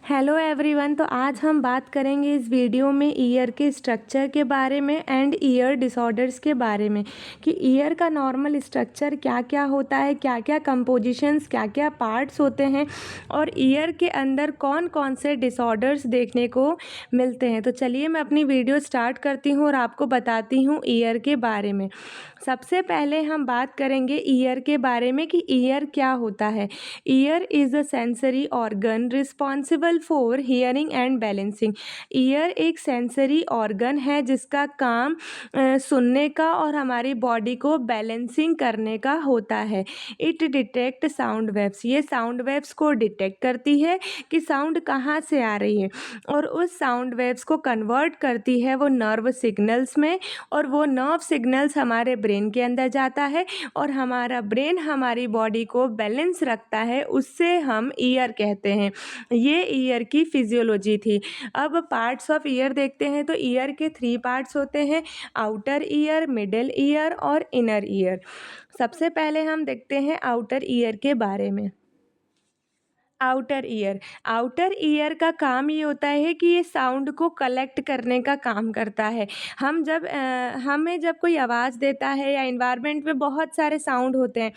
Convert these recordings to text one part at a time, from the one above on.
Hello everyone. तो आज हम बात करेंगे इस वीडियो में ईयर के स्ट्रक्चर के बारे में एंड ईयर डिसऑर्डर्स के बारे में कि ईयर का नॉर्मल स्ट्रक्चर क्या क्या होता है, क्या क्या कंपोजिशंस, क्या क्या पार्ट्स होते हैं और ईयर के अंदर कौन कौन से डिसऑर्डर्स देखने को मिलते हैं। तो चलिए मैं अपनी वीडियो स्टार्ट करती हूँ और आपको बताती हूँ ईयर के बारे में। सबसे पहले हम बात करेंगे ईयर के बारे में कि ईयर क्या होता है। Year is a sensory organ responsible for hearing and balancing. Year एक सेंसरी ऑर्गन है जिसका काम सुनने का और हमारी बॉडी को बैलेंसिंग करने का होता है। It detect sound waves. ये साउंड वेव्स को डिटेक्ट करती है कि साउंड कहाँ से आ रही है और उस साउंड वेव्स को कन्वर्ट करती है वो नर्व सिग्नल्स में, और वो नर्व सिग्नल्स हमारे ब्रेन के अंदर जाता है और हमारा ब्रेन हमारी बॉडी को बैलेंस रखता है, उससे हम ईयर कहते हैं। ये ईयर की फिजियोलॉजी थी। अब पार्ट्स ऑफ ईयर देखते हैं तो ईयर के 3 पार्ट्स होते हैं, आउटर ईयर, मिडिल ईयर और इनर ईयर। सबसे पहले हम देखते हैं आउटर ईयर के बारे में। आउटर ईयर का काम ये होता है कि ये साउंड को कलेक्ट करने का काम करता है। हमें जब कोई आवाज़ देता है या इन्वायरमेंट में बहुत सारे साउंड होते हैं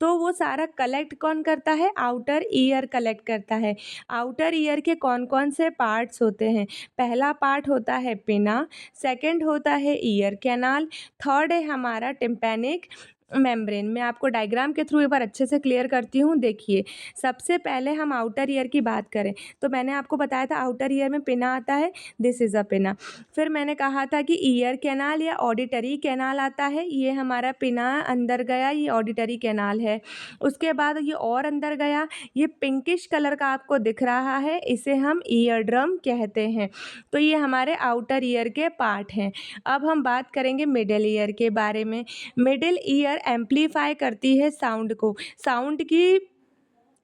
तो वो सारा कलेक्ट कौन करता है? आउटर ईयर कलेक्ट करता है। आउटर ईयर के कौन कौन से पार्ट्स होते हैं? पहला पार्ट होता है पिना, सेकंड होता है ईयर कैनाल, थर्ड है हमारा टिम्पैनिक मेम्ब्रेन। मैं आपको डायग्राम के थ्रू एक बार अच्छे से क्लियर करती हूँ। देखिए, सबसे पहले हम आउटर ईयर की बात करें तो मैंने आपको बताया था आउटर ईयर में पिना आता है, दिस इज़ अ पिना। फिर मैंने कहा था कि ईयर कैनाल या ऑडिटरी कैनाल आता है, ये हमारा पिना अंदर गया, ये ऑडिटरी कैनाल है। उसके बाद ये और अंदर गया, ये पिंकिश कलर का आपको दिख रहा है, इसे हम ईयर ड्रम कहते हैं। तो ये हमारे आउटर ईयर के पार्ट हैं। अब हम बात करेंगे मिडिल ईयर के बारे में। मिडिल ईयर एम्प्लीफाई करती है साउंड को, साउंड की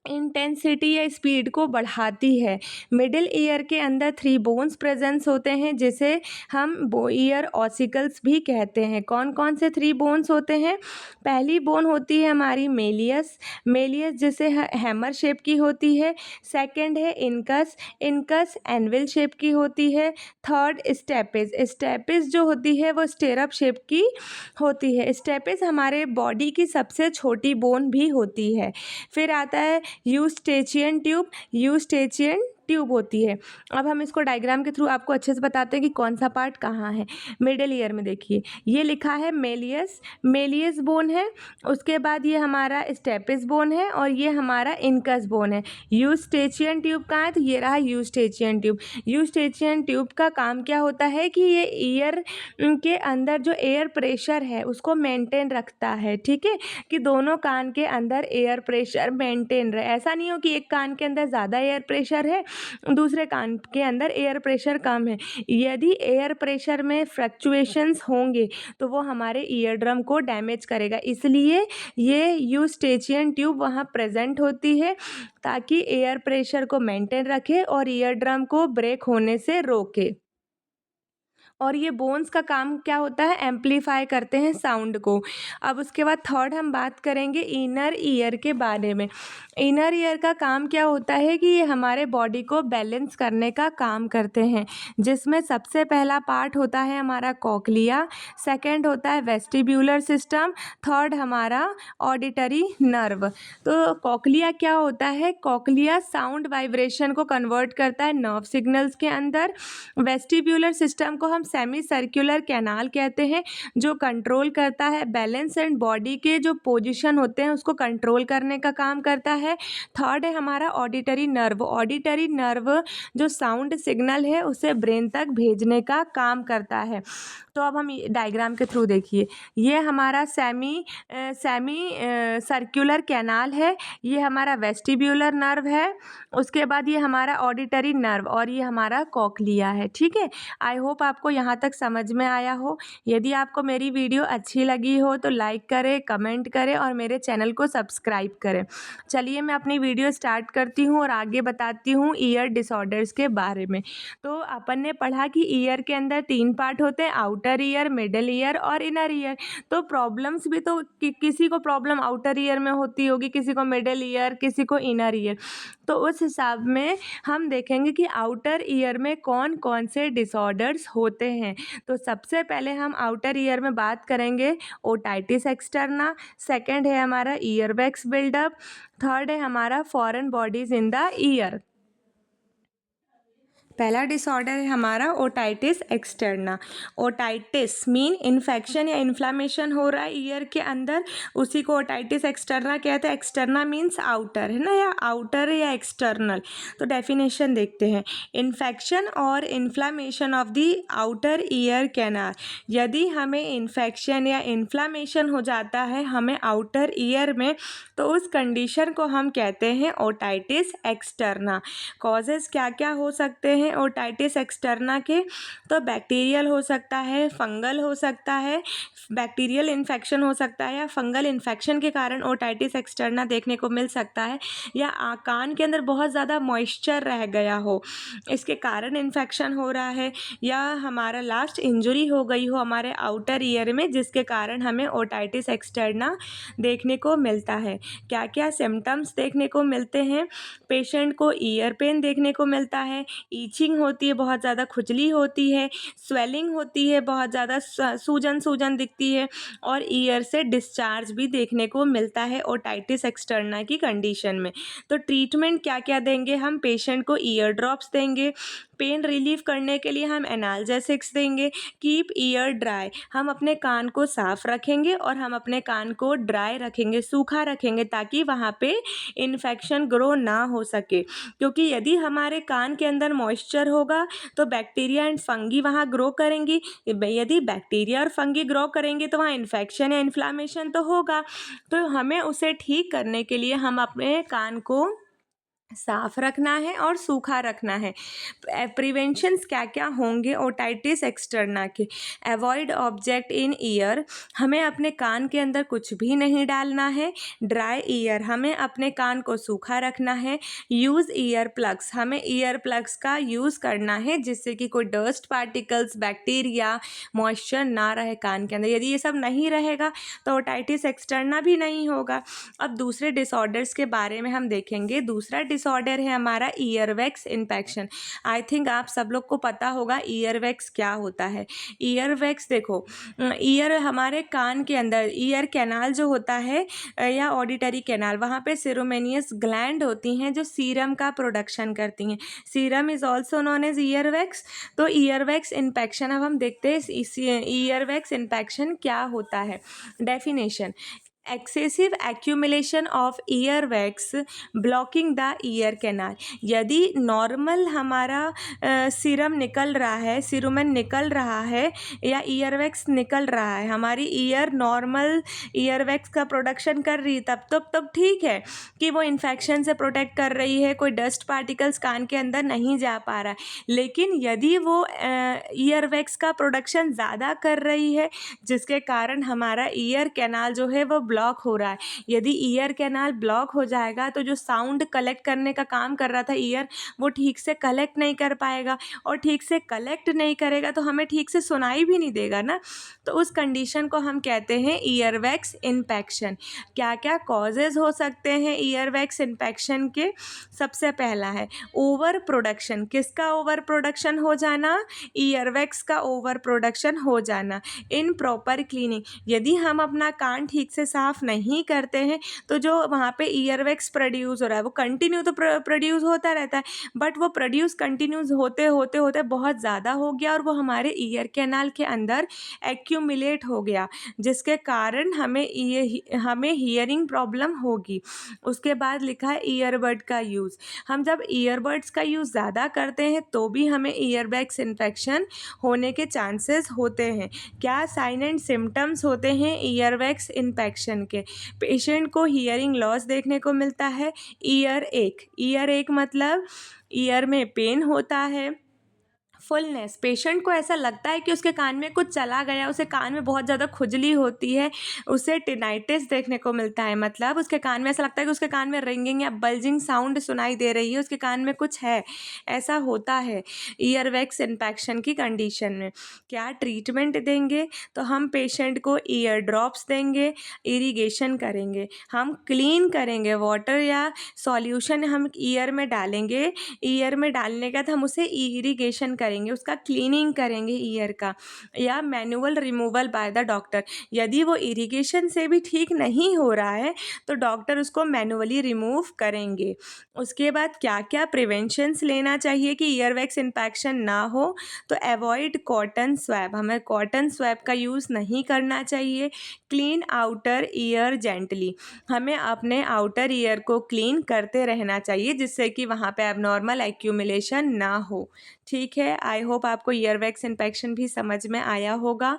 इंटेंसिटी या स्पीड को बढ़ाती है। मिडिल ईयर के अंदर 3 बोन्स प्रेजेंस होते हैं जिसे हम ईयर ऑसिकल्स भी कहते हैं। कौन कौन से 3 बोन्स होते हैं? पहली बोन होती है हमारी मेलियस, मेलियस जिसे हैमर शेप की होती है। सेकंड है इनकस, इनकस एनविल शेप की होती है। थर्ड स्टेपिस, स्टेपिस जो होती है वो स्टेरअप शेप की होती है। स्टेपिस हमारे बॉडी की सबसे छोटी बोन भी होती है। फिर आता है यूस्टेचियन ट्यूब, यूस्टेचियन ट्यूब होती है। अब हम इसको डायग्राम के थ्रू आपको अच्छे से बताते हैं कि कौन सा पार्ट कहाँ है। मिडिल ईयर में देखिए, ये लिखा है मेलियस, मेलियस बोन है। उसके बाद ये हमारा स्टेपिस बोन है और ये हमारा इनकस बोन है। यूस्टेचियन ट्यूब कहाँ है? तो ये रहा यूस्टेचियन ट्यूब। यूस्टेचियन ट्यूब का काम क्या होता है कि ये ईयर के अंदर जो एयर प्रेशर है उसको मेंटेन रखता है। ठीक है, कि दोनों कान के अंदर एयर प्रेशर मेंटेन रहे। ऐसा नहीं हो कि एक कान के अंदर ज़्यादा एयर प्रेशर है, दूसरे कान के अंदर एयर प्रेशर कम है। यदि एयर प्रेशर में फ्लक्चुएशंस होंगे तो वो हमारे ईयर ड्रम को डैमेज करेगा, इसलिए ये यूस्टेचियन ट्यूब वहाँ प्रेजेंट होती है ताकि एयर प्रेशर को मेंटेन रखे और ईयर ड्रम को ब्रेक होने से रोके। और ये बोन्स का काम क्या होता है? एम्प्लीफाई करते हैं साउंड को। अब उसके बाद थर्ड हम बात करेंगे इनर ईयर के बारे में। इनर ईयर का काम क्या होता है कि ये हमारे बॉडी को बैलेंस करने का काम करते हैं, जिसमें सबसे पहला पार्ट होता है हमारा कॉक्लिया, सेकंड होता है वेस्टिब्यूलर सिस्टम, थर्ड हमारा ऑडिटरी नर्व। तो कॉक्लिया क्या होता है? कॉक्लिया साउंड वाइब्रेशन को कन्वर्ट करता है नर्व सिग्नल्स के अंदर। वेस्टिब्यूलर सिस्टम को हम सेमी सर्कुलर कैनाल कहते हैं, जो कंट्रोल करता है बैलेंस एंड बॉडी के जो पोजीशन होते हैं उसको कंट्रोल करने का काम करता है। थर्ड है हमारा ऑडिटरी नर्व, ऑडिटरी नर्व जो साउंड सिग्नल है उसे ब्रेन तक भेजने का काम करता है। तो अब हम डायग्राम के थ्रू देखिए, ये हमारा सेमी सर्कुलर कैनाल है, ये हमारा वेस्टिब्यूलर नर्व है, उसके बाद ये हमारा ऑडिटरी नर्व और ये हमारा कॉक्लिया है। ठीक है, आई होप आपको यहाँ तक समझ में आया हो। यदि आपको मेरी वीडियो अच्छी लगी हो तो लाइक करें, कमेंट करें और मेरे चैनल को सब्सक्राइब करें। चलिए मैं अपनी वीडियो स्टार्ट करती हूँ और आगे बताती हूँ ईयर डिसऑर्डर्स के बारे में। तो अपन ने पढ़ा कि ईयर के अंदर 3 पार्ट होते हैं, आउटर ईयर, मिडिल ईयर और इनर ईयर। तो प्रॉब्लम्स भी तो किसी को प्रॉब्लम आउटर ईयर में होती होगी, किसी को मिडिल ईयर, किसी को इनर ईयर। तो उस हिसाब में हम देखेंगे कि आउटर ईयर में कौन-कौन से डिसऑर्डर्स होते हैं। तो सबसे पहले हम आउटर ईयर में बात करेंगे ओटाइटिस एक्सटर्ना, सेकंड है हमारा ईयर वैक्स बिल्डअप, थर्ड है हमारा foreign bodies in the year. पहला डिसऑर्डर है हमारा otitis externa. Otitis mean infection या इन्फ्लामेशन हो रहा है ईयर के अंदर, उसी को ओटाइटिस एक्सटर्ना कहते हैं। एक्सटर्ना मीन्स आउटर, है ना, या आउटर या एक्सटर्नल। तो डेफिनेशन देखते हैं। इन्फेक्शन और inflammation of the outer ear canal. यदि हमें इन्फेक्शन या इन्फ्लामेशन हो जाता है हमें आउटर ईयर में, तो उस कंडीशन को हम कहते हैं ओटाइटिस एक्सटर्ना। कॉजेज़ क्या क्या हो सकते हैं ओटाइटिस एक्सटर्ना के? तो बैक्टीरियल हो सकता है, फंगल हो सकता है, बैक्टीरियल इन्फेक्शन हो सकता है, या फंगल इन्फेक्शन के कारण ओटाइटिस एक्सटर्ना देखने को मिल सकता है, या कान के अंदर बहुत ज़्यादा मॉइस्चर रह गया हो, इसके कारण इन्फेक्शन हो रहा है, या हमारा लास्ट इंजरी हो गई हो हमारे आउटर ईयर में, जिसके कारण हमें ओटाइटिस एक्सटर्ना देखने को मिलता है। क्या क्या सिम्टम्स देखने को मिलते हैं? पेशेंट को ईयर पेन देखने को मिलता है, ईचिंग होती है, बहुत ज़्यादा खुजली होती है, स्वेलिंग होती है, बहुत ज़्यादा सूजन सूजन दिखती है, और ईयर से डिस्चार्ज भी देखने को मिलता है ओटाइटिस एक्सटर्ना की कंडीशन में। तो ट्रीटमेंट क्या क्या देंगे हम? पेशेंट को ईयर ड्रॉप्स देंगे, पेन रिलीफ करने के लिए हम एनाल्जेसिक्स देंगे, कीप ईयर ड्राई, हम अपने कान को साफ रखेंगे और हम अपने कान को ड्राई रखेंगे, सूखा रखेंगे, ताकि वहाँ पे इन्फेक्शन ग्रो ना हो सके। क्योंकि यदि हमारे कान के अंदर मॉइस्चर होगा तो बैक्टीरिया एंड फंगी वहाँ ग्रो करेंगी। यदि बैक्टीरिया और फंगी ग्रो करेंगे तो वहाँ इन्फेक्शन या इन्फ्लामेशन तो होगा। तो हमें उसे ठीक करने के लिए हम अपने कान को साफ रखना है और सूखा रखना है। प्रिवेंशंस क्या क्या होंगे ओटाइटिस एक्सटर्ना के? अवॉइड ऑब्जेक्ट इन ईयर, हमें अपने कान के अंदर कुछ भी नहीं डालना है। ड्राई ईयर, हमें अपने कान को सूखा रखना है। यूज़ ईयर प्लग्स, हमें ईयर प्लग्स का यूज़ करना है जिससे कि कोई डस्ट पार्टिकल्स, बैक्टीरिया, मॉइस्चर ना रहे कान के अंदर। यदि ये सब नहीं रहेगा तो ओटाइटिस एक्सटर्ना भी नहीं होगा। अब दूसरे डिसऑर्डर्स के बारे में हम देखेंगे। दूसरा डिसऑर्डर है हमारा ईयरवैक्स इन्फेक्शन। आई थिंक आप सब लोग को पता होगा ईयरवैक्स क्या होता है। ईयरवैक्स देखो, ईयर हमारे कान के अंदर ईयर कैनाल जो होता है या ऑडिटरी कैनाल, वहाँ पे सेरोमेनियस ग्लैंड होती हैं जो सीरम का प्रोडक्शन करती हैं। Serum is also known as earwax. तो ईयरवैक्स इन्फेक्शन, अब हम देखते हैं ईयरवैक्स इन्फेक्शन क्या होता है। Definition: excessive accumulation of ear wax blocking the ear canal. यदि नॉर्मल हमारा सीरम निकल रहा है, सीरुमेन निकल रहा है, या ईयर वैक्स निकल रहा है, हमारी ईयर नॉर्मल ईयर वैक्स का प्रोडक्शन कर रही है, तब ठीक है कि वो इन्फेक्शन से प्रोटेक्ट कर रही है, कोई डस्ट पार्टिकल्स कान के अंदर नहीं जा पा रहा है। लेकिन यदि वो ईयर वैक्स का प्रोडक्शन ज़्यादा कर रही है, जिसके कारण हमारा ईयर कैनाल जो है वो ब्लॉक हो रहा है, यदि ईयर कैनाल ब्लॉक हो जाएगा तो जो साउंड कलेक्ट करने का काम कर रहा था ईयर, वो ठीक से कलेक्ट नहीं कर पाएगा, और ठीक से कलेक्ट नहीं करेगा तो हमें ठीक से सुनाई भी नहीं देगा ना। तो उस कंडीशन को हम कहते हैं ईयर वैक्स इन्फेक्शन। क्या क्या कॉजेज़ हो सकते हैं ईयर वैक्स इन्फेक्शन के? सबसे पहला है ओवर प्रोडक्शन। किसका ओवर प्रोडक्शन हो जाना? ईयर वैक्स का ओवर प्रोडक्शन हो जाना। इन प्रॉपर क्लीनिंग, यदि हम अपना कान ठीक से साफ नहीं करते हैं तो जो वहाँ पे ईयर वैक्स प्रोड्यूस हो रहा है वो कंटिन्यू तो प्रोड्यूस होता रहता है, बट वो प्रोड्यूस कंटिन्यूस होते होते होते बहुत ज़्यादा हो गया और वो हमारे ईयर कैनाल के अंदर एक्यूमुलेट हो गया, जिसके कारण हमें हियरिंग प्रॉब्लम होगी। उसके बाद लिखा है ईयरबड का यूज़। हम जब ईयरबड्स का यूज़ ज़्यादा करते हैं तो भी हमें ईयरबैग्स इन्फेक्शन होने के चांसेस होते हैं। क्या साइन एंड सिम्टम्स होते हैं ईयरवैक्स इन्फेक्शन के? पेशेंट को हियरिंग लॉस देखने को मिलता है। ईयर एक मतलब ईयर में पेन होता है, फुलनेस, पेशेंट को ऐसा लगता है कि उसके कान में कुछ चला गया, उसे कान में बहुत ज़्यादा खुजली होती है, उसे टिनाइटिस देखने को मिलता है, मतलब उसके कान में ऐसा लगता है कि उसके कान में रिंगिंग या बल्जिंग साउंड सुनाई दे रही है, उसके कान में कुछ है, ऐसा होता है ईयरवैक्स इन्फेक्शन की कंडीशन में। क्या ट्रीटमेंट देंगे? तो हम पेशेंट को ईयर ड्रॉप्स देंगे, इरिगेशन करेंगे, हम क्लीन करेंगे, वाटर या सॉल्यूशन हम ईयर में डालेंगे, ईयर में डालने के बाद हम उसे इरिगेशन करेंगे, उसका क्लीनिंग करेंगे ईयर का, या manual removal by the doctor. यदि वो इरिगेशन से भी ठीक नहीं हो रहा है तो डॉक्टर उसको मैनुअली रिमूव करेंगे। उसके बाद क्या क्या प्रिवेंशंस लेना चाहिए कि ईयरवैक्स इन्फेक्शन ना हो? तो अवॉइड कॉटन स्वैब, हमें कॉटन स्वैब का यूज़ नहीं करना चाहिए। क्लीन आउटर ईयर जेंटली, हमें अपने आउटर ईयर को क्लीन करते रहना चाहिए जिससे कि वहाँ पे एबनॉर्मल एक्यूमुलेशन ना हो। ठीक है, आई होप आपको ईयरवैक्स इन्फेक्शन भी समझ में आया होगा।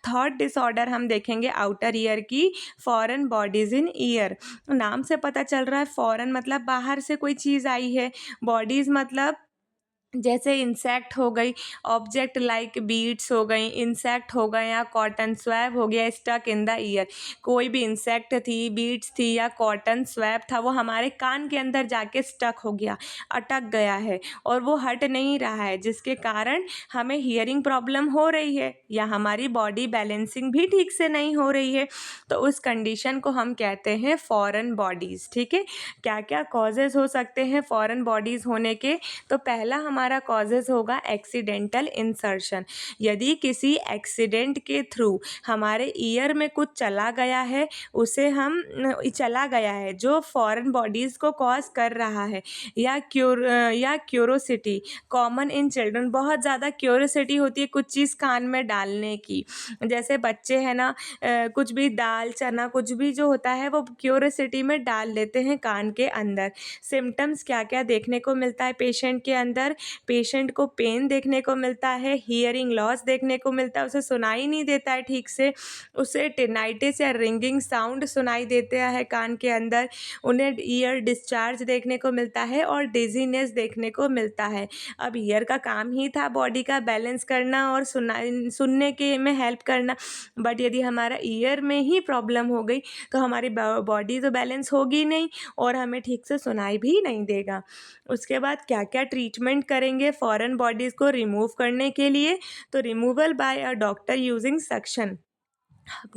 थर्ड डिसऑर्डर हम देखेंगे आउटर ईयर की, फॉरेन बॉडीज़ इन ईयर। नाम से पता चल रहा है फॉरेन मतलब बाहर से कोई चीज़ आई है, बॉडीज़ मतलब जैसे इंसेक्ट हो गई, ऑब्जेक्ट लाइक बीड्स हो गई, इंसेक्ट हो गए, या कॉटन स्वैब हो गया स्टक इन द ईयर। कोई भी इंसेक्ट थी, बीड्स थी या कॉटन स्वैब था, वो हमारे कान के अंदर जाके स्टक हो गया, अटक गया है और वो हट नहीं रहा है, जिसके कारण हमें हियरिंग प्रॉब्लम हो रही है या हमारी बॉडी बैलेंसिंग भी ठीक से नहीं हो रही है। तो उस कंडीशन को हम कहते हैं फॉरेन बॉडीज़। ठीक है, क्या क्या कॉजेज़ हो सकते हैं फॉरेन बॉडीज़ होने के? तो पहला हमारा कॉजेज़ होगा एक्सीडेंटल इंसर्शन। यदि किसी एक्सीडेंट के थ्रू हमारे ईयर में कुछ चला गया है, उसे हम चला गया है जो फॉरेन बॉडीज़ को कॉज कर रहा है, या क्यूरोसिटी, कॉमन इन चिल्ड्रन, बहुत ज़्यादा क्यूरोसिटी होती है कुछ चीज़ कान में डालने की। जैसे बच्चे हैं ना, कुछ भी दाल चना कुछ भी जो होता है वो क्यूरोसिटी में डाल लेते हैं कान के अंदर। सिम्टम्स क्या क्या देखने को मिलता है पेशेंट के अंदर? पेशेंट को पेन देखने को मिलता है, हियरिंग लॉस देखने को मिलता है, उसे सुनाई नहीं देता है ठीक से, उसे टिनाइटिस या रिंगिंग साउंड सुनाई देता है कान के अंदर, उन्हें ईयर डिस्चार्ज देखने को मिलता है और डिजीनेस देखने को मिलता है। अब ईयर का काम ही था बॉडी का बैलेंस करना और सुनने के में हेल्प करना, बट यदि हमारा ईयर में ही प्रॉब्लम हो गई तो हमारी बॉडी तो बैलेंस होगी नहीं और हमें ठीक से सुनाई भी नहीं देगा। उसके बाद क्या क्या ट्रीटमेंट करेंगे फॉरेन बॉडीज़ को रिमूव करने के लिए? तो removal by a doctor using suction,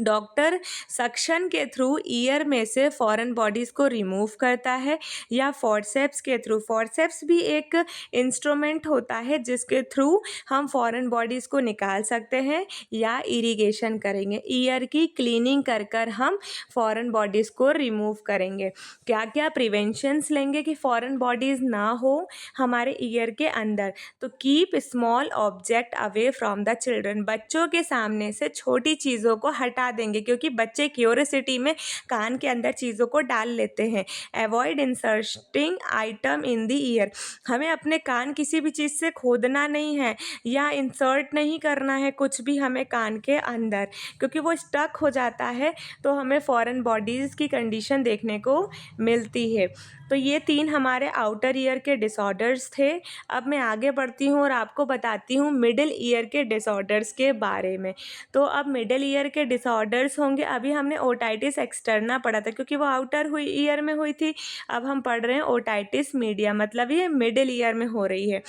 doctor suction के थ्रू ईयर में से फॉरेन बॉडीज़ को रिमूव करता है, या फॉर्सेप्स के थ्रू। फॉर्सेप्स भी एक इंस्ट्रूमेंट होता है जिसके थ्रू हम फॉरेन बॉडीज़ को निकाल सकते हैं, या इरिगेशन करेंगे, ईयर की क्लीनिंग कर कर हम फॉरेन बॉडीज़ को रिमूव करेंगे। क्या क्या प्रिवेंशंस लेंगे कि फॉरेन बॉडीज़ ना हो हमारे ईयर के अंदर? तो keep small object away from the children, बच्चों के सामने से छोटी चीज़ों को हटा देंगे क्योंकि बच्चे क्यूरियोसिटी में कान के अंदर चीज़ों को डाल लेते हैं। Avoid inserting item in the year, हमें अपने कान किसी भी चीज़ से खोदना नहीं है या इंसर्ट नहीं करना है कुछ भी हमें कान के अंदर, क्योंकि वो स्टक हो जाता है तो हमें फॉरेन बॉडीज़ की कंडीशन देखने को मिलती है। तो ये 3 हमारे आउटर ईयर के डिसऑर्डर्स थे। अब मैं आगे बढ़ती हूँ और आपको बताती हूँ मिडिल ईयर के डिसऑर्डर्स के बारे में। तो अब मिडिल ईयर के डिसऑर्डर्स होंगे, अभी हमने ओटाइटिस एक्सटर्ना पढ़ा था क्योंकि वो आउटर ईयर में हुई थी। अब हम पढ़ रहे हैं ओटाइटिस मीडिया, मतलब ये मिडिल ईयर में हो रही है।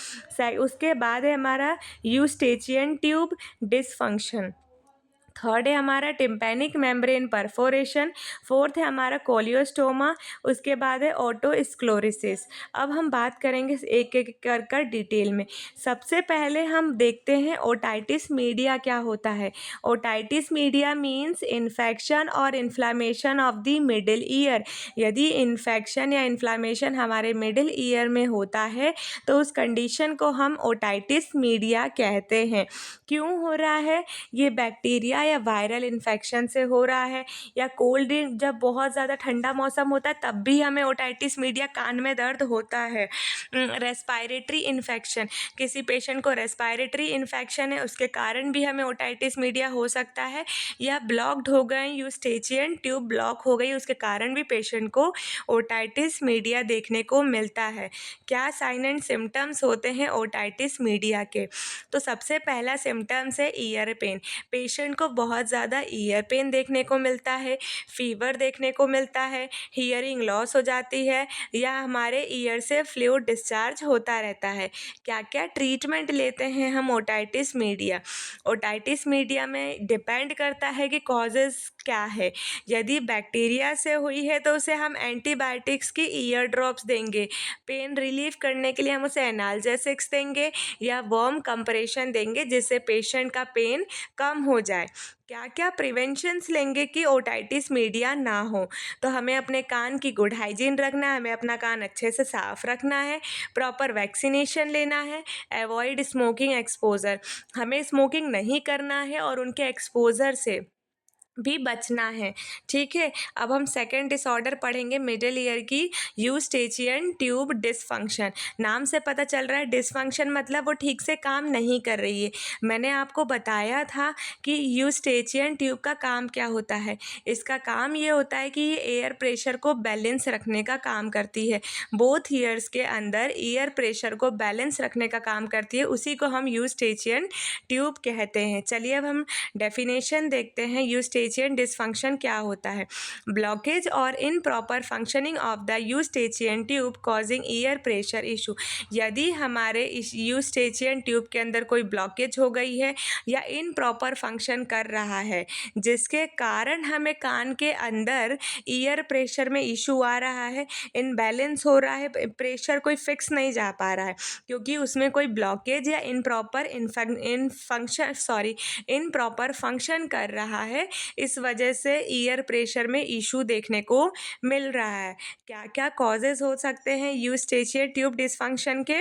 उसके बाद है हमारा यूस्टेचियन ट्यूब डिसफंक्शन। थर्ड है हमारा टिम्पैनिक मेम्ब्रेन परफोरेशन। फोर्थ है हमारा कोलियोस्टोमा। उसके बाद है ओटोस्क्लेरोसिस। अब हम बात करेंगे एक एक कर कर डिटेल में। सबसे पहले हम देखते हैं ओटाइटिस मीडिया क्या होता है। ओटाइटिस मीडिया मीन्स इन्फेक्शन और inflammation of the middle ear. यदि इन्फेक्शन या इन्फ्लामेशन हमारे मिडिल ईयर में होता है तो उस कंडीशन को हम ओटाइटिस मीडिया कहते हैं। क्यों हो रहा है? ये बैक्टीरिया है या वायरल इन्फेक्शन से हो रहा है, या कोल्ड जब बहुत ज़्यादा ठंडा मौसम होता है तब भी हमें ओटाइटिस मीडिया कान में दर्द होता है। रेस्पायरेटरी इन्फेक्शन, किसी पेशेंट को रेस्पायरेटरी इन्फेक्शन है उसके कारण भी हमें ओटाइटिस मीडिया हो सकता है, या ब्लॉक्ड हो गए यूस्टेचियन ट्यूब ब्लॉक हो गई उसके कारण भी पेशेंट को ओटाइटिस मीडिया देखने को मिलता है। क्या साइन एंड सिम्टम्स होते हैं ओटाइटिस मीडिया के? तो सबसे पहला सिम्टम्स है ईयर पेन। पेशेंट को बहुत ज़्यादा ईयर पेन देखने को मिलता है, फीवर देखने को मिलता है, हियरिंग लॉस हो जाती है, या हमारे ईयर से फ्लूइड डिस्चार्ज होता रहता है। क्या क्या ट्रीटमेंट लेते हैं हम ओटाइटिस मीडिया? ओटाइटिस मीडिया में डिपेंड करता है कि कॉजेज़ क्या है। यदि बैक्टीरिया से हुई है तो उसे हम एंटीबायोटिक्स की ईयर ड्रॉप्स देंगे। पेन रिलीफ करने के लिए हम उसे एनाल्जेसिक्स देंगे या वार्म कंप्रेशन देंगे जिससे पेशेंट का पेन कम हो जाए। क्या क्या प्रिवेंशंस लेंगे कि ओटाइटिस मीडिया ना हो? तो हमें अपने कान की गुड हाइजीन रखना है, हमें अपना कान अच्छे से साफ रखना है, प्रॉपर वैक्सीनेशन लेना है, अवॉइड स्मोकिंग एक्सपोजर, हमें स्मोकिंग नहीं करना है और उनके एक्सपोजर से भी बचना है। ठीक है, अब हम सेकंड डिसऑर्डर पढ़ेंगे मिडिल ईयर की, यूस्टेचियन ट्यूब डिसफंक्शन। नाम से पता चल रहा है डिसफंक्शन मतलब वो ठीक से काम नहीं कर रही है। मैंने आपको बताया था कि यूस्टेचियन ट्यूब का काम क्या होता है। इसका काम ये होता है कि ये एयर प्रेशर को बैलेंस रखने का काम करती है। बोथ ईयर्स के अंदर एयर प्रेशर को बैलेंस रखने का काम करती है, उसी को हम यूस्टेचियन ट्यूब कहते हैं। चलिए अब हम डेफिनेशन देखते हैं यूस्टेचियन डिसफंक्शन क्या होता है। ब्लॉकेज और improper functioning of the Eustachian tube causing ear pressure issue. यदि हमारे इस यूस्टेचियन ट्यूब के अंदर कोई ब्लॉकेज हो गई है या इनप्रॉपर फंक्शन कर रहा है जिसके कारण हमें कान के अंदर ईयर प्रेशर में इशू आ रहा है, इनबैलेंस हो रहा है, प्रेशर कोई फिक्स नहीं जा पा रहा है क्योंकि उसमें कोई ब्लॉकेज या इनप्रॉपर फंक्शन कर रहा है, इस वजह से ईयर प्रेशर में इशू देखने को मिल रहा है। क्या क्या कॉजेज़ हो सकते हैं यूस्टेचियन ट्यूब डिसफंक्शन के?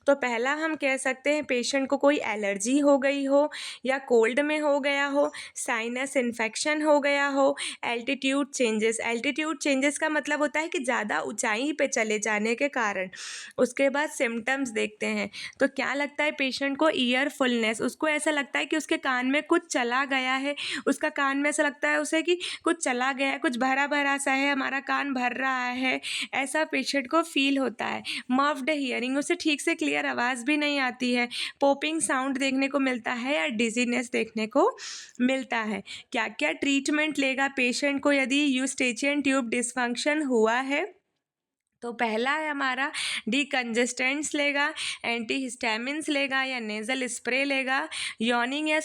तो पहला हम कह सकते हैं पेशेंट को कोई एलर्जी हो गई हो या कोल्ड में हो गया हो, साइनस इन्फेक्शन हो गया हो, एल्टीट्यूड चेंजेस। एल्टीट्यूड चेंजेस का मतलब होता है कि ज़्यादा ऊंचाई पे चले जाने के कारण। उसके बाद सिम्टम्स देखते हैं, तो क्या लगता है पेशेंट को? ईयर फुलनेस, उसको ऐसा लगता है कि उसके कान में कुछ चला गया है, उसका कान में ऐसा लगता है उसे कि कुछ चला गया है, कुछ भरा भरा सा है, हमारा कान भर रहा है, ऐसा पेशेंट को फील होता है। मफ्ड हियरिंग, उसे ठीक से क्लियर आवाज़ भी नहीं आती है, पॉपिंग साउंड देखने को मिलता है या डिजीनेस देखने को मिलता है। क्या क्या ट्रीटमेंट लेगा पेशेंट को यदि यूस्टेचियन ट्यूब डिसफंक्शन हुआ है? तो पहला है हमारा डीकंजेस्टेंट्स लेगा, एंटीहिस्टामिन्स लेगा या नेज़ल स्प्रे लेगा, यॉर्निंग या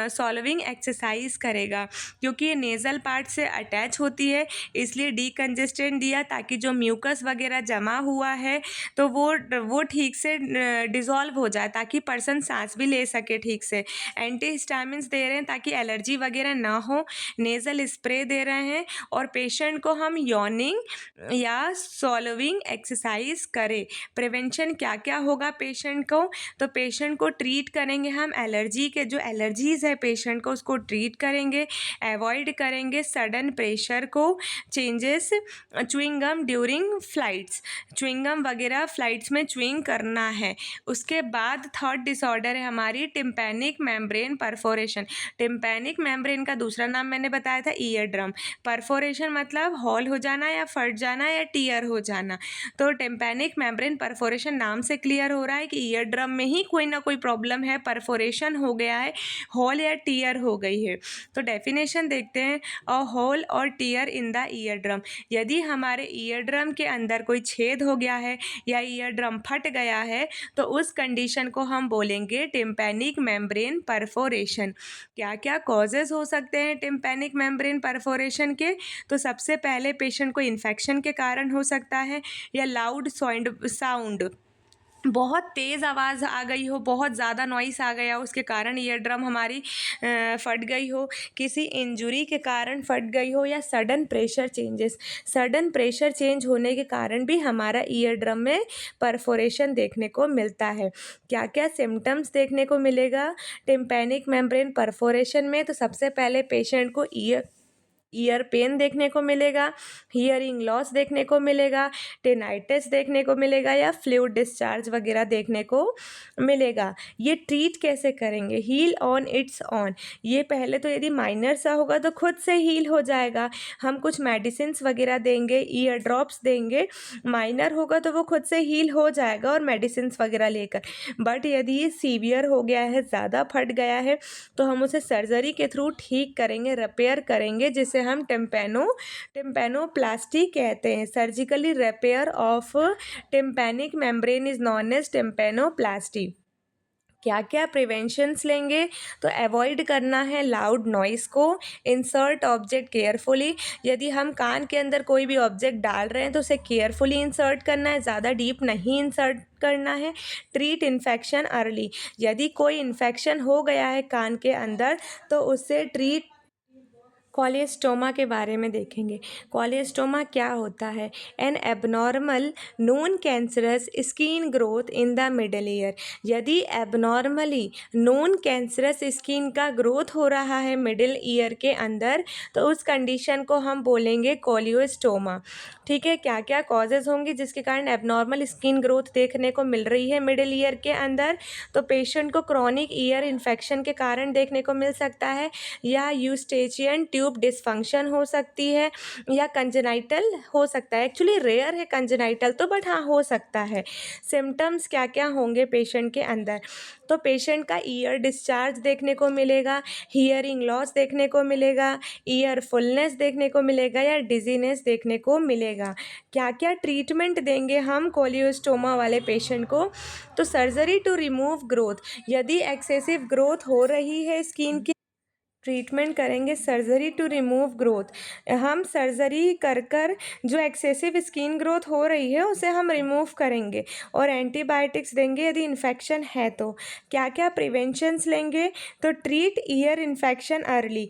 सॉल्विंग एक्सरसाइज करेगा क्योंकि ये नेज़ल पार्ट से अटैच होती है, इसलिए डीकंजेस्टेंट दिया ताकि जो म्यूकस वगैरह जमा हुआ है तो वो ठीक से डिज़ोल्व हो जाए ताकि पर्सन सांस भी ले सके ठीक से। एंटीहिस्टामिन्स दे रहे हैं ताकि एलर्जी वगैरह ना हो, नेज़ल स्प्रे दे रहे हैं और पेशेंट को हम यॉर्निंग या सॉल्विंग एक्सरसाइज करें। प्रिवेंशन क्या क्या होगा पेशेंट को? तो पेशेंट को ट्रीट करेंगे हम एलर्जी के, जो एलर्जीज़ है पेशेंट को उसको ट्रीट करेंगे, अवॉइड करेंगे सडन प्रेशर को, changes, chewing gum during flights, chewing gum वगैरह फ्लाइट्स में च्युइंग करना है। उसके बाद थर्ड डिसऑर्डर है हमारी tympanic membrane perforation. Tympanic membrane का दूसरा नाम मैंने बताया था ईयर ड्रम। परफोरेशन मतलब हॉल हो जाना या फट जाना या टीयर हो जाना। तो टिम्पैनिक मेम्ब्रेन परफोरेशन नाम से क्लियर हो रहा है कि ईयर ड्रम में ही कोई ना कोई प्रॉब्लम है, परफोरेशन हो गया है, हॉल या टीयर हो गई है। तो डेफिनेशन देखते हैं, अ होल और tier in the ear drum. यदि हमारे ईयर ड्रम के अंदर कोई छेद हो गया है या ईयर ड्रम फट गया है तो उस कंडीशन को हम बोलेंगे टिम्पैनिक मेम्ब्रेन परफोरेशन। क्या क्या कॉजेज़ हो सकते हैं टिम्पैनिक मेम्ब्रेन परफोरेशन के? तो सबसे पहले पेशेंट को इन्फेक्शन के कारण हो सकता है या लाउड साउंड बहुत तेज़ आवाज़ आ गई हो, बहुत ज़्यादा नॉइस आ गया हो, उसके कारण ईयर ड्रम हमारी फट गई हो, किसी इंजुरी के कारण फट गई हो, या सडन प्रेशर चेंज होने के कारण भी हमारा ईयर ड्रम में परफोरेशन देखने को मिलता है। क्या क्या सिम्टम्स देखने को मिलेगा टिम्पैनिक मेम्ब्रेन परफोरेशन में? तो सबसे पहले पेशेंट को ईयर पेन देखने को मिलेगा, हियरिंग लॉस देखने को मिलेगा, टिनाइटिस देखने को मिलेगा, या फ्लूइड डिस्चार्ज वगैरह देखने को मिलेगा। ये ट्रीट कैसे करेंगे? Heal on its own. ये पहले तो यदि माइनर सा होगा तो खुद से हील हो जाएगा, हम कुछ मेडिसिन्स वगैरह देंगे, ईयर ड्रॉप्स देंगे, माइनर होगा तो वो खुद से हील हो जाएगा और मेडिसिन्स वगैरह लेकर। बट यदि ये सीवियर हो गया है, ज़्यादा फट गया है, तो हम उसे सर्जरी के थ्रू ठीक करेंगे, रिपेयर करेंगे, जिसे हम टिम्पैनोप्लास्टी कहते हैं। Surgically repair of tympanic membrane is known as tympanoplasty. क्या क्या प्रिवेंशंस लेंगे? तो अवॉइड करना है लाउड नॉइस को, इंसर्ट ऑब्जेक्ट केयरफुली। यदि हम कान के अंदर कोई भी ऑब्जेक्ट डाल रहे हैं तो उसे केयरफुली इंसर्ट करना है, ज़्यादा डीप नहीं इंसर्ट करना है। Treat infection early. यदि कोई इन्फेक्शन हो गया है कान के अंदर तो उससे ट्रीट। कॉलियोस्टोमा के बारे में देखेंगे। कॉलियोस्टोमा क्या होता है? N abnormal known cancerous skin growth in the middle ear. यदि एबनॉर्मली नोन कैंसरस स्किन का ग्रोथ हो रहा है मिडिल ईयर के अंदर तो उस कंडीशन को हम बोलेंगे कॉलियोस्टोमा। ठीक है, क्या क्या कॉजेज़ होंगी जिसके कारण एबनॉर्मल स्किन ग्रोथ देखने को मिल रही है मिडिल ईयर के अंदर? तो पेशेंट को क्रॉनिक ईयर इन्फेक्शन के कारण देखने को मिल सकता है, या यूस्टेचियन ट्यूब डिसफंक्शन हो सकती है, या कंजेनाइटल हो सकता है। एक्चुअली रेयर है कंजेनाइटल तो, बट हाँ हो सकता है। सिम्टम्स क्या क्या होंगे पेशेंट के अंदर? तो पेशेंट का ईयर डिस्चार्ज देखने को मिलेगा, हियरिंग लॉस देखने को मिलेगा, ईयर फुलनेस देखने को मिलेगा, या डिजीनेस देखने को मिलेगा। क्या क्या ट्रीटमेंट देंगे हम कोलियोस्टोमा वाले पेशेंट को? तो सर्जरी टू रिमूव ग्रोथ। यदि एक्सेसिव ग्रोथ हो रही है स्किन की, ट्रीटमेंट करेंगे सर्जरी टू रिमूव ग्रोथ। हम सर्जरी कर कर जो एक्सेसिव स्किन ग्रोथ हो रही है उसे हम रिमूव करेंगे और एंटीबायोटिक्स देंगे यदि इन्फेक्शन है तो। क्या क्या प्रिवेंशंस लेंगे? तो treat ear infection early.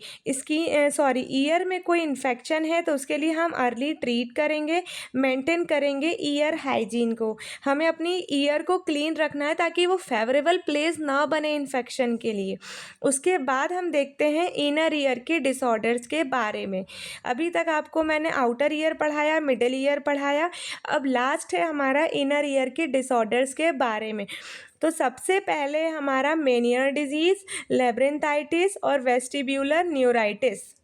Year में कोई इन्फेक्शन है तो उसके लिए हम अर्ली ट्रीट करेंगे, मेंटेन करेंगे ईयर हाइजीन को। हमें अपनी ईयर को क्लीन रखना है ताकि वो फेवरेबल प्लेस ना बने इन्फेक्शन के लिए। उसके बाद हम देखते हैं इनर ईयर के डिसऑर्डर्स के बारे में। अभी तक आपको मैंने आउटर ईयर पढ़ाया, मिडिल ईयर पढ़ाया, अब लास्ट है हमारा इनर ईयर के डिसऑर्डर्स के बारे में। तो सबसे पहले हमारा मेनियर डिजीज़, लेब्रिंथाइटिस और वेस्टिब्यूलर न्यूराइटिस।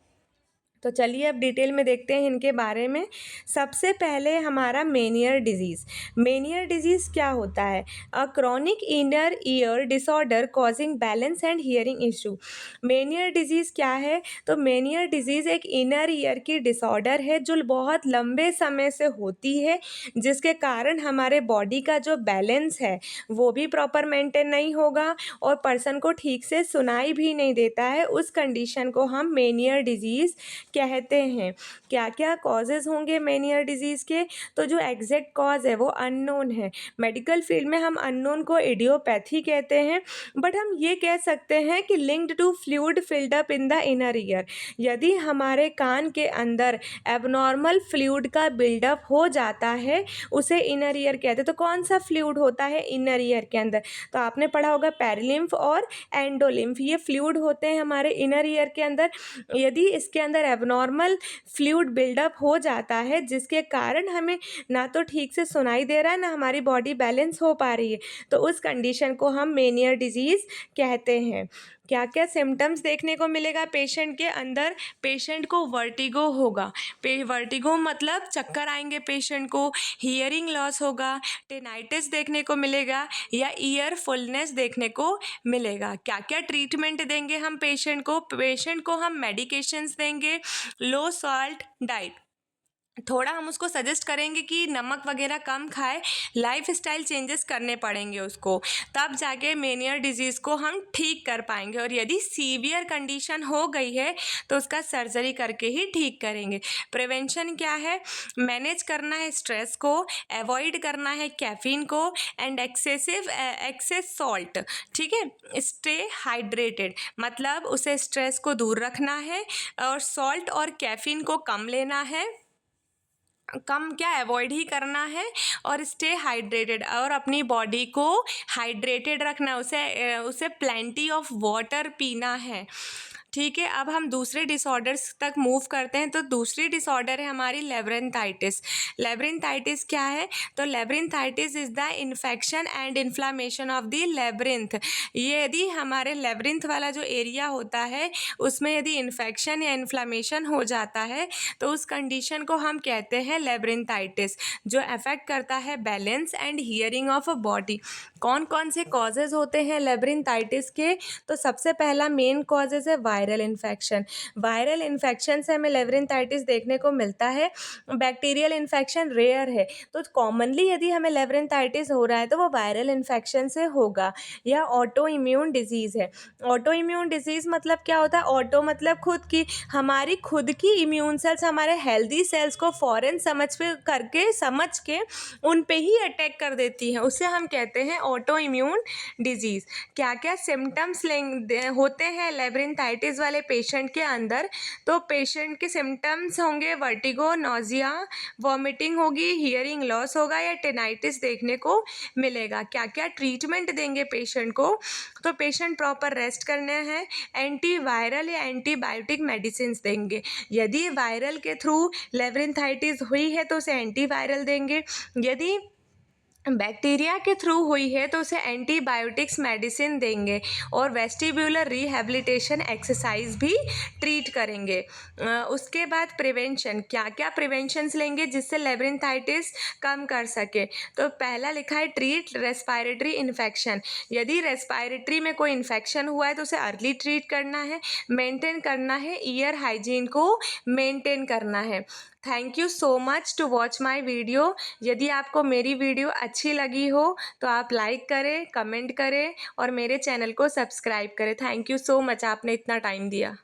तो चलिए अब डिटेल में देखते हैं इनके बारे में। सबसे पहले हमारा मेनियर डिजीज़। मेनियर डिजीज़ क्या होता है? A chronic inner ear disorder causing balance and hearing issue. Meniere disease क्या है? तो मेनियर डिजीज़ एक इनर ईयर की डिसऑर्डर है जो बहुत लंबे समय से होती है, जिसके कारण हमारे बॉडी का जो बैलेंस है वो भी प्रॉपर मेंटेन नहीं होगा और पर्सन को ठीक से सुनाई भी नहीं देता है। उस कंडीशन को हम मेनियर डिजीज़ कहते हैं। क्या क्या कॉजेज़ होंगे मेनियर डिजीज़ के? तो जो एग्जैक्ट कॉज है वो अननोन है। मेडिकल फील्ड में हम अननोन को इडियोपैथी कहते हैं, बट हम ये कह सकते हैं कि linked to fluid filled up in the inner ear. यदि हमारे कान के अंदर एबनॉर्मल फ्लूइड का बिल्डअप हो जाता है उसे इनर ईयर कहते हैं। तो कौन सा फ्लूइड होता है इनर ईयर के अंदर? तो आपने पढ़ा होगा पेरिलिम्फ और एंडोलिम्फ, ये फ्लूइड होते हैं हमारे इनर ईयर के अंदर। यदि इसके अंदर एबनॉर्मल फ्लूइड बिल्डअप हो जाता है जिसके कारण हमें ना तो ठीक से सुनाई दे रहा है ना हमारी बॉडी बैलेंस हो पा रही है, तो उस कंडीशन को हम मेनियर डिजीज़ कहते हैं। क्या क्या सिम्टम्स देखने को मिलेगा पेशेंट के अंदर? पेशेंट को वर्टिगो होगा, वर्टिगो मतलब चक्कर आएंगे पेशेंट को, हियरिंग लॉस होगा, टिनाइटिस देखने को मिलेगा, या ईयर फुलनेस देखने को मिलेगा। क्या क्या ट्रीटमेंट देंगे हम पेशेंट को? पेशेंट को हम मेडिकेशंस देंगे, लो सॉल्ट डाइट। थोड़ा हम उसको सजेस्ट करेंगे कि नमक वगैरह कम खाए, लाइफ़स्टाइल चेंजेस करने पड़ेंगे उसको, तब जाके मेनियर डिजीज़ को हम ठीक कर पाएंगे। और यदि सीवियर कंडीशन हो गई है तो उसका सर्जरी करके ही ठीक करेंगे। प्रिवेंशन क्या है? मैनेज करना है स्ट्रेस को, अवॉइड करना है कैफ़ीन को एंड एक्सेस सॉल्ट, ठीक है। स्टे हाइड्रेटेड, मतलब उसे स्ट्रेस को दूर रखना है और सॉल्ट और कैफ़ीन को कम लेना है, कम क्या अवॉइड ही करना है, और स्टे हाइड्रेटेड, और अपनी बॉडी को हाइड्रेटेड रखना, उसे प्लेंटी ऑफ वाटर पीना है, ठीक है। अब हम दूसरे डिसऑर्डर्स तक मूव करते हैं। तो दूसरी डिसऑर्डर है हमारी लेब्रिंथाइटिस। लेब्रिंथाइटिस क्या है? तो labyrinthitis is the infection and inflammation of the labyrinth. ये यदि हमारे लेब्रिंथ वाला जो एरिया होता है उसमें यदि इन्फेक्शन या इन्फ्लामेशन हो जाता है तो उस कंडीशन को हम कहते हैं लेब्रिंथाइटिस, जो अफेक्ट करता है balance and hearing of a body. कौन कौन से कॉजेज होते हैं लेब्रिंथाइटिस के? तो सबसे पहला मेन कॉजेज है वायरल इन्फेक्शन। वायरल इन्फेक्शन से हमें लेब्रिंथाइटिस देखने को मिलता है। बैक्टीरियल इन्फेक्शन रेयर है। तो कॉमनली यदि हमें लेब्रिंथाइटिस हो रहा है तो वो वायरल इन्फेक्शन से होगा। या ऑटो इम्यून डिजीज़ है। ऑटो इम्यून डिजीज़ मतलब क्या होता है? ऑटो मतलब खुद की, हमारी खुद की इम्यून सेल्स हमारे हेल्दी सेल्स को फ़ौरन समझ के उन पे ही अटैक कर देती हैं, उसे हम कहते हैं ऑटो इम्यून डिजीज़। क्या क्या सिम्टम्स होते हैं लेब्रिंथाइटिस वाले पेशेंट के अंदर? तो पेशेंट के सिम्टम्स होंगे वर्टिगो, नोजिया, वॉमिटिंग होगी, हियरिंग लॉस होगा या टेनाइटिस देखने को मिलेगा। क्या क्या ट्रीटमेंट देंगे पेशेंट को? तो पेशेंट प्रॉपर रेस्ट करने हैं, एंटीवायरल या एंटीबायोटिक मेडिसिन देंगे। यदि वायरल के थ्रू लेब्रिंथाइटिस हुई है तो उसे एंटीवायरल देंगे, यदि बैक्टीरिया के थ्रू हुई है तो उसे एंटीबायोटिक्स मेडिसिन देंगे, और वेस्टिब्यूलर रिहैबिलिटेशन एक्सरसाइज भी ट्रीट करेंगे। उसके बाद प्रिवेंशन, क्या क्या प्रिवेंशंस लेंगे जिससे लेब्रिंथाइटिस कम कर सके? तो पहला लिखा है ट्रीट रेस्पायरेटरी इन्फेक्शन। यदि रेस्पायरेटरी में कोई इन्फेक्शन हुआ है तो उसे अर्ली ट्रीट करना है। मेंटेन करना है ईयर हाइजीन को, मेंटेन करना है। Thank you so much to watch my video. यदि आपको मेरी वीडियो अच्छी लगी हो तो आप लाइक करें, कमेंट करें और मेरे चैनल को सब्सक्राइब करें। थैंक यू सो मच, आपने इतना टाइम दिया।